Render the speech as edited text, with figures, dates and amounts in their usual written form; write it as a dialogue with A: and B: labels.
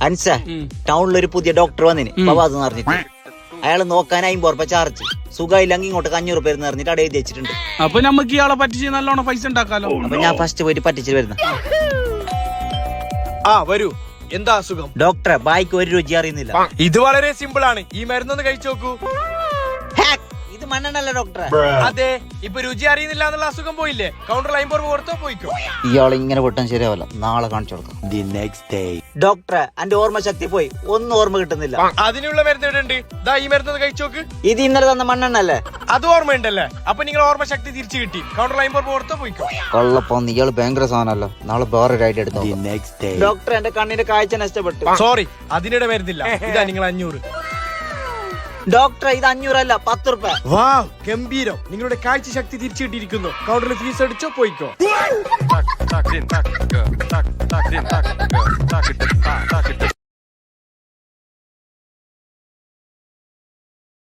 A: അൻസ ടൗണിലൊരു പുതിയ ഡോക്ടർ വന്നിന് ഫവാസ് എന്ന് പറഞ്ഞിട്ട്. അയാൾ നോക്കാൻ 50 രൂപ ചാർജ്, സുഖമില്ലെങ്കിൽ ഇങ്ങോട്ട് 500 രൂപ എന്ന് പറഞ്ഞിട്ട് അവിടെ എഴുതി വെച്ചിട്ടുണ്ട്.
B: അപ്പൊ നമുക്ക് ഇയാളെ പറ്റിച്ച് നല്ലോണം പൈസ ഉണ്ടാക്കാലോ.
A: അപ്പൊ ഞാൻ ഫസ്റ്റ് പോയിട്ട് പറ്റിച്ചിട്ട് വരുന്ന.
C: വരൂ. എന്താ അസുഖം?
A: ഡോക്ടറെ ബായിക്ക് ഒരു രുചി അറിയുന്നില്ല.
C: ഇത് വളരെ സിമ്പിൾ ആണ്. ഈ മരുന്നൊന്ന് കഴിച്ചു നോക്കൂ.
A: ഇത് മണ്ണെണ്ണല്ല ഡോക്ടറെ.
C: അതെ, ഇപ്പൊ രുചി അറിയുന്നില്ല എന്നുള്ള അസുഖം പോയില്ലേ? കൗണ്ടറിൽ 50 രൂപ കൊടുത്തോ പോയിക്കോ.
A: ഇയാൾ ഇങ്ങനെ പൊട്ടാൻ ശരിയാവല്ല, നാളെ കാണിച്ചു കൊടുക്കാം. ഡോക്ടറെ എന്റെ ഓർമ്മ ശക്തി പോയി, ഒന്നും ഓർമ്മ കിട്ടുന്നില്ല.
C: അതിനുള്ള മരുന്ന് ഇവിടെ ഉണ്ട്. ദാ ഈ മരുന്നൊന്ന് കഴിച്ചു നോക്ക്.
A: ഇത് ഇന്നലെ തന്ന മണ്ണെണ്ണല്ലേ?
C: അത് ഓർമ്മയുണ്ടല്ലേ? അപ്പൊ നിങ്ങൾ ഓർമ്മ ശക്തി തിരിച്ചു കിട്ടി. കൗണ്ടറിൽ 50 രൂപ കൊടുത്തോ പോയിക്കോ.
A: കൊള്ളപ്പോന്ന്, ഇയാള് ഭയങ്കര സാധനമല്ലോ. നാളെ വേറൊരു ഐഡിയ എടുത്തു. ഡോക്ടർ എന്റെ കണ്ണിന്റെ കാഴ്ച നഷ്ടപ്പെട്ടു.
C: സോറി, അതിനിടെ മരുന്നില്ല. ഇതാ നിങ്ങൾ 500.
A: ഡോക്ടറെ ഇത് 500 അല്ല, 10 രൂപ.
C: വാവ്, ഗംഭീരം. നിങ്ങളുടെ കാഴ്ച ശക്തി തിരിച്ചു കിട്ടിയിരിക്കുന്നു. കൗണ്ടറിൽ ഫീസ് അടിച്ചോ പോയിക്കോ.
D: tak tak din tak tak tak din tak tak